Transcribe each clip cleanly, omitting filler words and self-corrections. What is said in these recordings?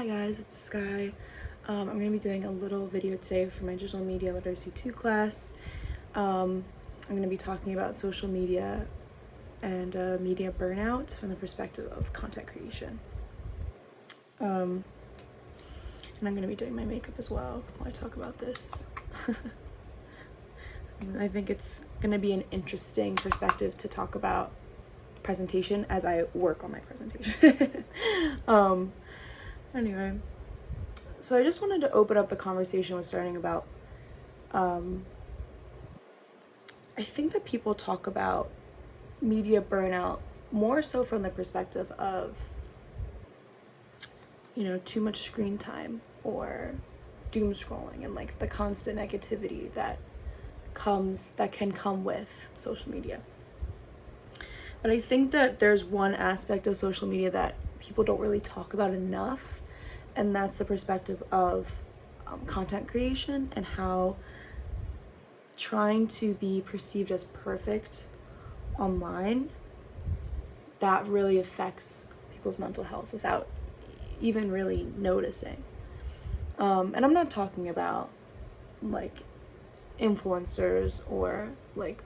Hi guys, it's Sky. I'm going to be doing a little video today for my digital media literacy 2 class. I'm going to be talking about social media and media burnout from the perspective of content creation. And I'm going to be doing my makeup as well while I talk about this. I think it's going to be an interesting perspective to talk about presentation as I work on my presentation. Anyway, so I just wanted to open up the conversation with starting about, I think that people talk about media burnout more so from the perspective of, too much screen time or doom scrolling and like the constant negativity that can come with social media. But I think that there's one aspect of social media that people don't really talk about enough, and that's the perspective of content creation and how trying to be perceived as perfect online, that really affects people's mental health without even really noticing. And I'm not talking about like influencers or like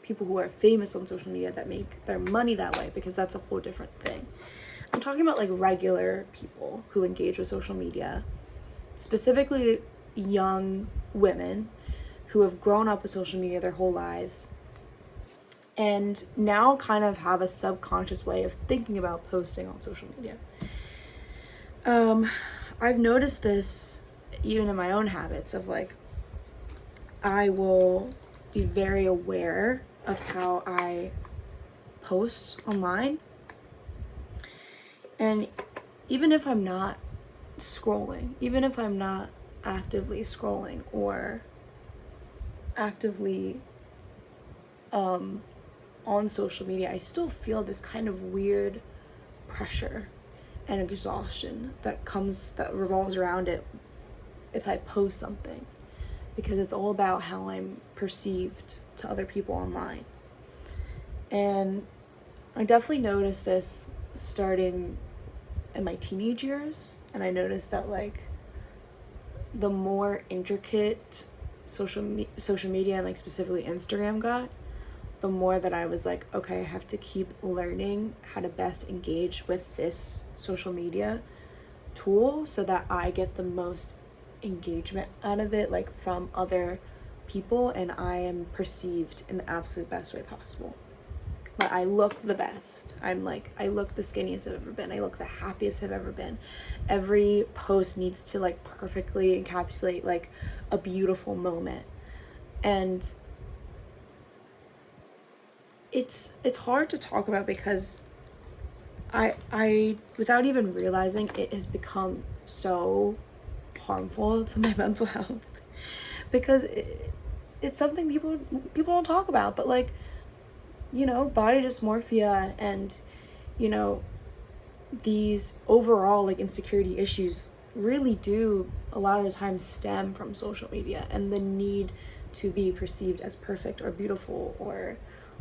people who are famous on social media that make their money that way, because that's a whole different thing. I'm talking about like regular people who engage with social media, specifically young women who have grown up with social media their whole lives and now kind of have a subconscious way of thinking about posting on social media. I've noticed this even in my own habits of like, I will be very aware of how I post online. And even if I'm not scrolling, even if I'm not actively scrolling or actively on social media, I still feel this kind of weird pressure and exhaustion that revolves around it if I post something, because it's all about how I'm perceived to other people online. And I definitely noticed this starting in my teenage years, and I noticed that like the more intricate social media and like specifically Instagram got, the more that I was like, okay, I have to keep learning how to best engage with this social media tool so that I get the most engagement out of it, like from other people, and I am perceived in the absolute best way possible. But I look the best. I look the skinniest I've ever been. I look the happiest I've ever been. Every post needs to like perfectly encapsulate like a beautiful moment. And it's hard to talk about because I without even realizing it has become so harmful to my mental health, because it's something people don't talk about, but like, body dysmorphia and, these overall like insecurity issues really do a lot of the time stem from social media and the need to be perceived as perfect or beautiful or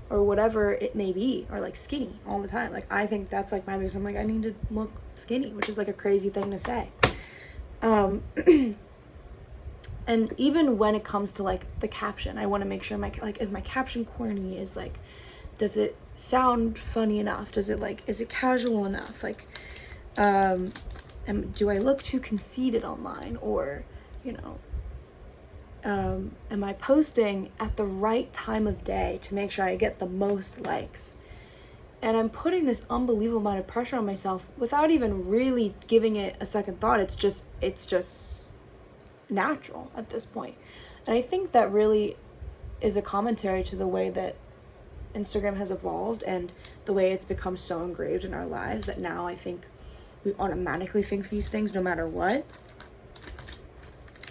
whatever it may be, or like skinny all the time. Like I think that's like my biggest, I'm like, I need to look skinny, which is like a crazy thing to say. And even when it comes to like the caption, I want to make sure is my caption corny? Is like, does it sound funny enough? Is it casual enough? Like, do I look too conceited online? Or, am I posting at the right time of day to make sure I get the most likes? And I'm putting this unbelievable amount of pressure on myself without even really giving it a second thought. It's just natural at this point. And I think that really is a commentary to the way that Instagram has evolved and the way it's become so engraved in our lives that now I think we automatically think these things no matter what.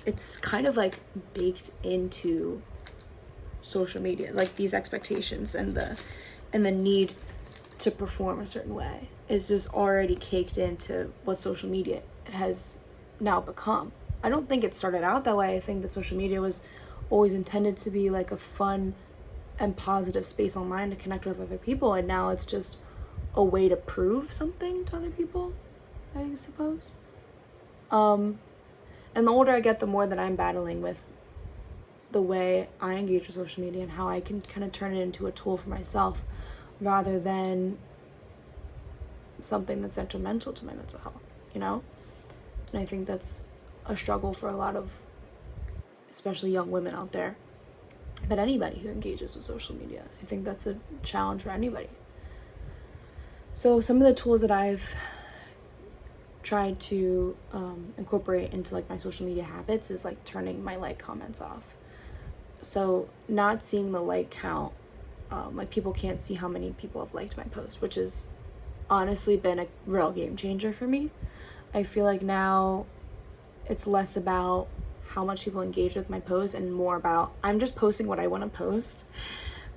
It's kind of like baked into social media, like these expectations and the need to perform a certain way is just already caked into what social media has now become. I don't think it started out that way. I think that social media was always intended to be like a fun and positive space online to connect with other people, and now it's just a way to prove something to other people. I suppose. And the older I get, the more that I'm battling with the way I engage with social media and how I can kind of turn it into a tool for myself rather than something that's detrimental to my mental health, you know? And I think that's a struggle for a lot of, especially young women out there, but anybody who engages with social media. I think that's a challenge for anybody. So some of the tools that I've tried to incorporate into like my social media habits is like turning my like comments off. So not seeing the like count, like people can't see how many people have liked my post, which has honestly been a real game changer for me. I feel like now it's less about how much people engage with my post and more about I'm just posting what I want to post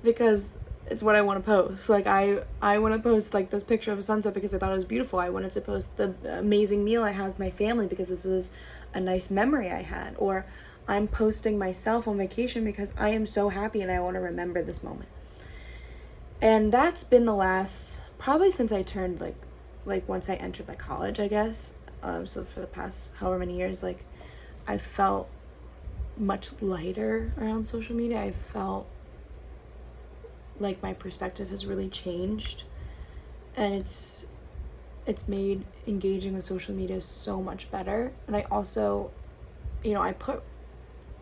because it's what I want to post. Like I want to post like this picture of a sunset because I thought it was beautiful. I wanted to post the amazing meal I had with my family because this was a nice memory I had. Or I'm posting myself on vacation because I am so happy and I want to remember this moment. And that's been the last, probably since I turned like once I entered like college, I guess. So for the past however many years, like I felt much lighter around social media. I felt like my perspective has really changed, and it's made engaging with social media so much better. And I also, I put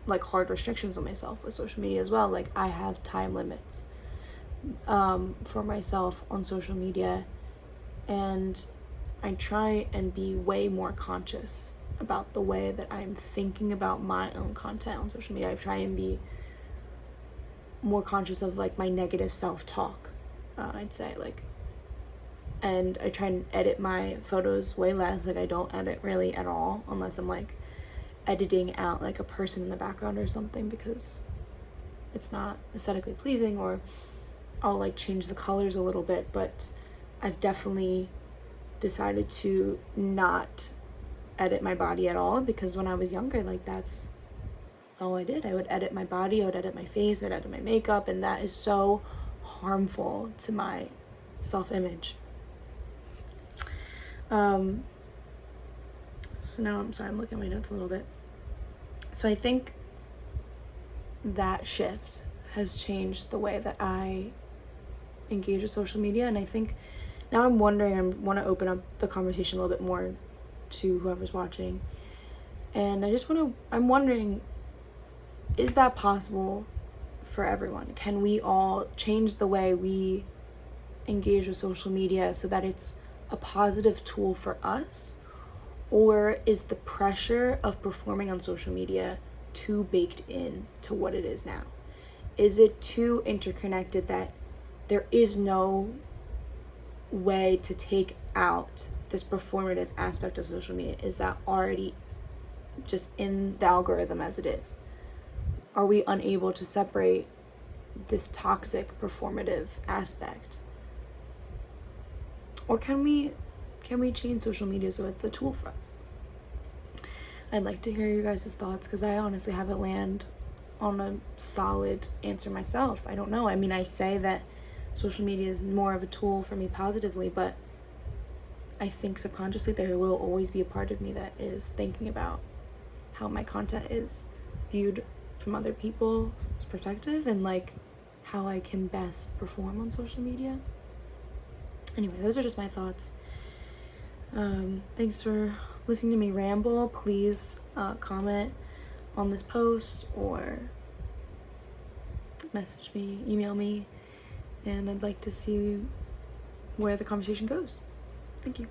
like hard restrictions on myself with social media as well. Like I have time limits for myself on social media, and I try and be way more conscious about the way that I'm thinking about my own content on social media. I try and be more conscious of like my negative self-talk, I'd say, like, and I try and edit my photos way less. Like I don't edit really at all unless I'm like editing out like a person in the background or something because it's not aesthetically pleasing, or I'll like change the colors a little bit. But I've definitely decided to not edit my body at all, because when I was younger, like that's all I did. I would edit my body, I would edit my face, I'd edit my makeup, and that is so harmful to my self-image. So now I'm looking at my notes a little bit. So I think that shift has changed the way that I engage with social media, and I think now I'm wondering, I want to open up the conversation a little bit more to whoever's watching, and I'm wondering, is that possible for everyone? Can we all change the way we engage with social media so that it's a positive tool for us? Or is the pressure of performing on social media too baked in to what it is now? Is it too interconnected that there is no way to take out this performative aspect of social media? Is that already just in the algorithm as it is? Are we unable to separate this toxic performative aspect? Or can we change social media so it's a tool for us? I'd like to hear your guys' thoughts, because I honestly haven't landed on a solid answer myself. I don't know. I mean, I say that social media is more of a tool for me positively, but I think subconsciously there will always be a part of me that is thinking about how my content is viewed from other people's perspective and like how I can best perform on social media. Anyway, those are just my thoughts. Thanks for listening to me ramble. Please comment on this post or message me, email me, and I'd like to see where the conversation goes. Thank you.